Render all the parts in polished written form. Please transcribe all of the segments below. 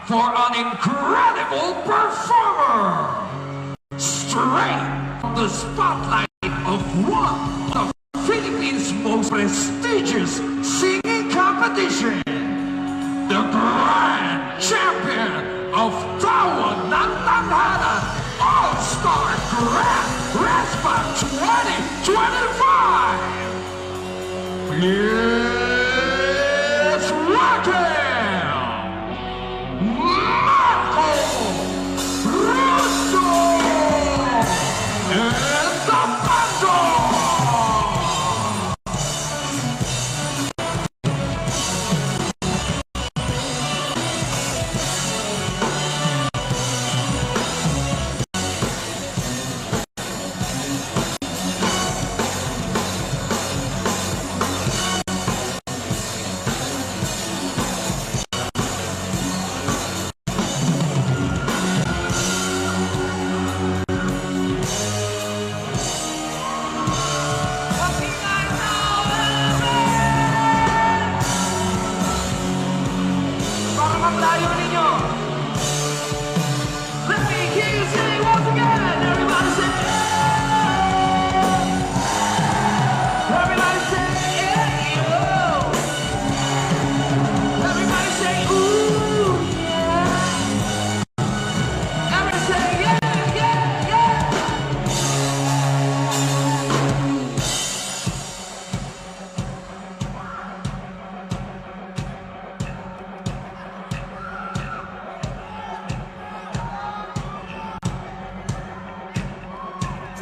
for an incredible performer! Straight from the spotlight of one of the Philippines' most prestigious singing competition, the Grand Champion of Tawon ng Tanghalan All-Star Grand RESPA 2025! It's Raquel Marco Russo and the Bando!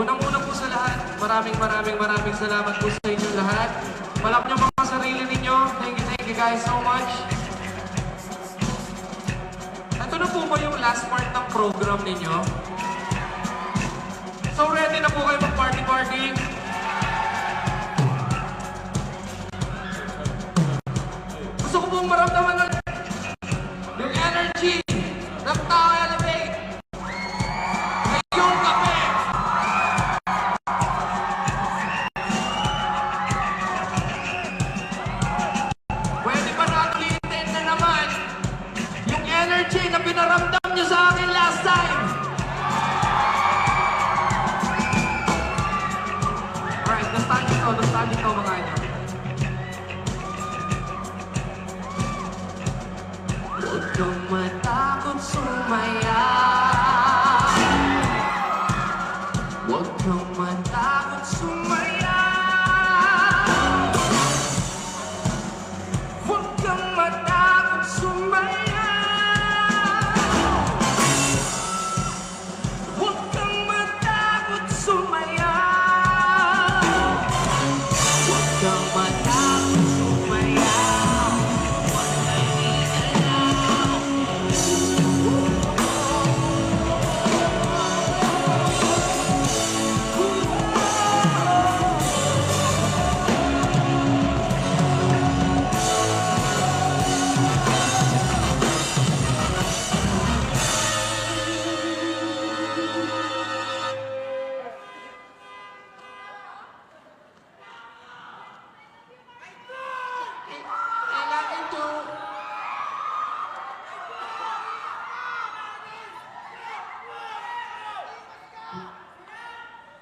Unang-una po sa lahat, maraming salamat po sa inyong lahat. Malak niyo mga sarili ninyo. Thank you guys so much. Ito na po ba yung last part ng program ninyo? So ready na po kayo mag-party-party? Gusto ko pong maramdaman ng yung energy ng tao elevate. Ngayong kape. Pwede ba natulitin na naman yung energy na pinaramdam nyo sa akin last time? Alright, nastaan dito mga ito. Huwag kang matakot sumaya. Huwag kang matakot sumaya. Huwag kang matakot sumaya. Huwag kang matakot sumaya. Huwag kang matakot sumaya.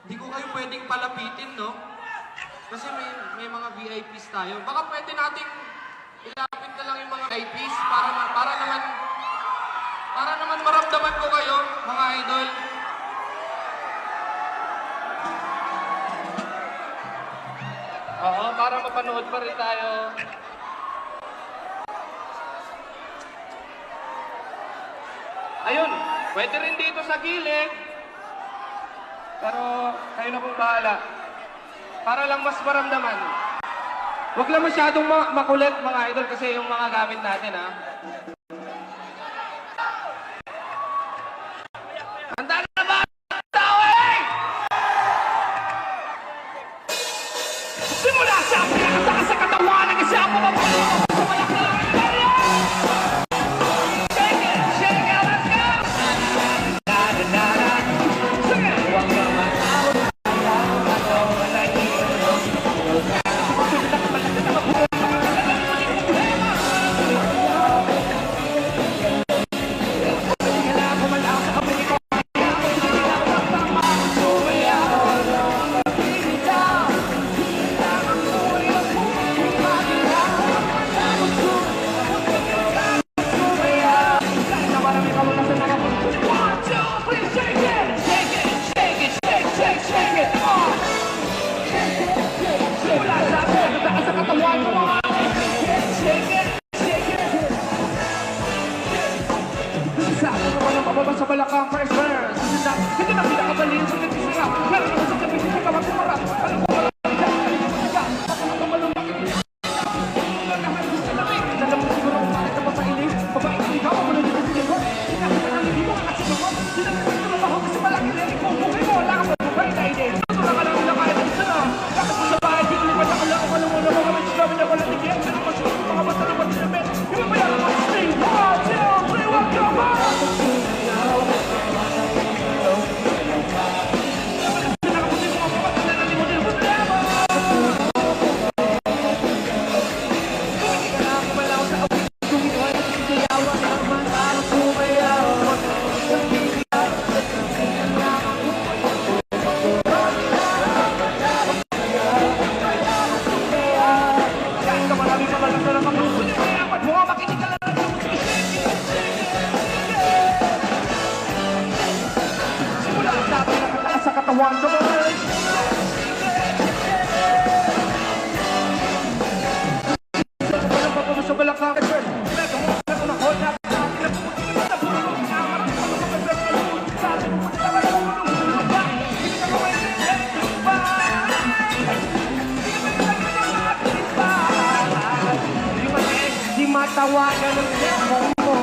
Hindi ko kayo pwedeng palapitin, no? Kasi may mga VIPs tayo. Baka pwede nating ilapit na lang yung mga VIPs para naman maramdaman ko kayo, mga idol. Oo, para mapanood pa rin tayo. Ayun, pwede rin dito sa gilid. Pero kayo na pong bahala. Para lang mas maramdaman. Huwag lang masyadong makulit mga idol kasi yung mga gamit natin, ha. Handa na ba? Tao, eh! Simula sa pinakataas sa katawan ng isa mo mapapalala sa malaki ng imperyo! Shake it, let's go! Sige! Huwag ka matawag, tawagan ng cellphone mo.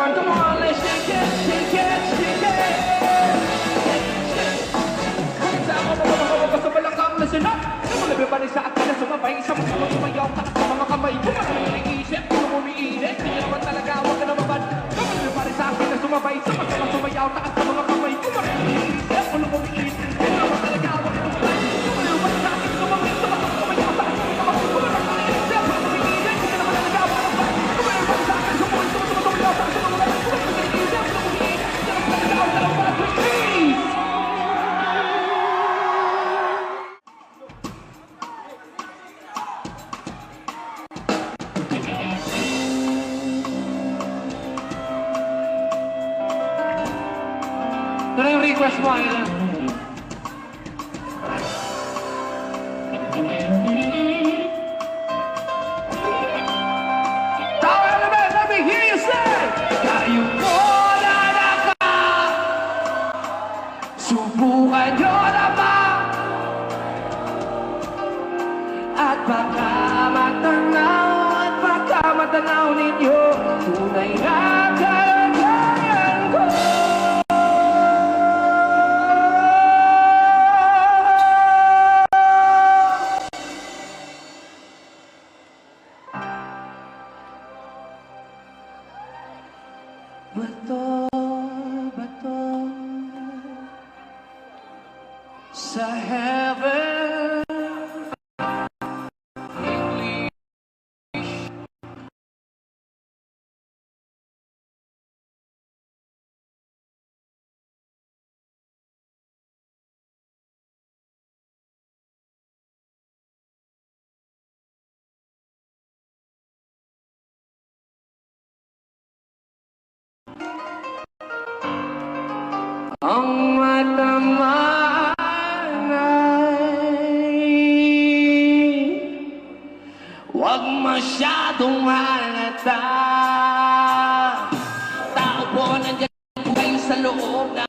Come on, let's shake it, shake it, shake it. Basta balakang listen up. Sumulabi pa rin sa akin na sumabay. Sa mga sumayaw ka sa mga kamay. Kung marami nag-iisip, kung umiinit, hindi naman talaga, huwag ka na mabad. Sumulabi pa rin sa akin na sumabay. Sa mga sumayaw ka sa mga kamay. Kung marami nag-iisip, kung umiinit, hindi naman talaga, huwag ka na mabad. Sumulabi pa rin sa akin na sumabay. Sa mga kamay, kung marami nag-iisip, kung umiinit, hindi naman talaga, huwag ka na mabad. Sumulabi pa rin sa akin na sumabay. Sa mga sumayaw ka sa mga kamay. Ito na yung request mo, Ayla. Tower element, let me hear you say! Kayo po na subukan nyo naman at baka matanaw ninyo tunay na kalagayan ko. Bato sa heaven. Ang matamaan ay huwag masyadong halata. Tao po, nandiyan po kayo sa loob na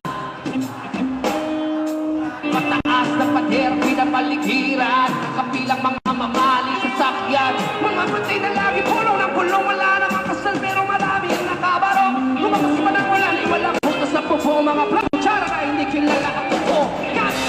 mataas na pader, pinapaligiran, kapilang mga mamaling sasakyan. Mga patay na lagi, pulong ng pulong, wala namang kasal, pero marami ang nakabaro. Lumabas pa ng ulan, ay walang butas na pupo, mga planchara na hindi kilala ang pupo. Kahit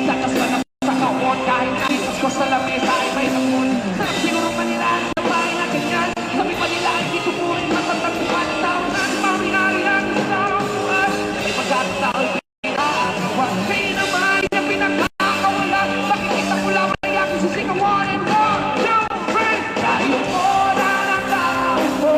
sa kasal na sa kawon, kahit naitas ko sa lamesa ay may hamon. Sarap siguro kanila sa bahay na ganyan. Sabi pa nila ay dito po rin matatagpuan ang tao na paminari ang isang buwan. Ay pagkatao ay pinakawan. Kayo naman yung pinakakawalan. Makikita ko lang ang aking sising. One and one, two, three. Tayo po na nakao po.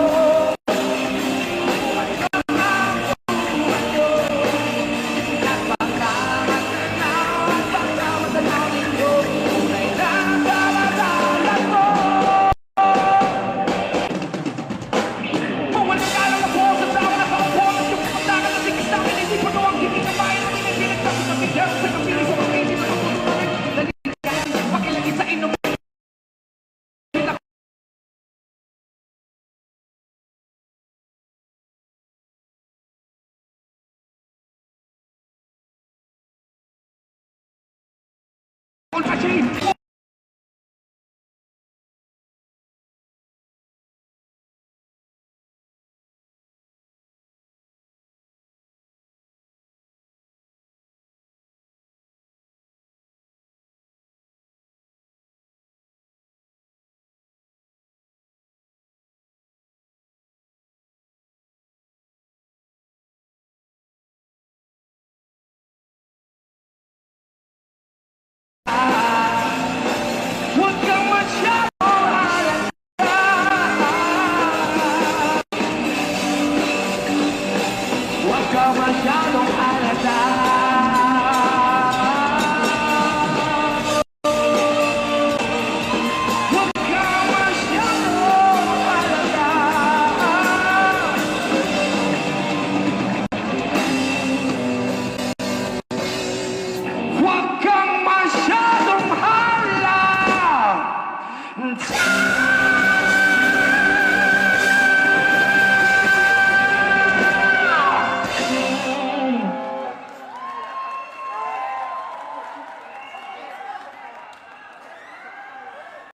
Achieve!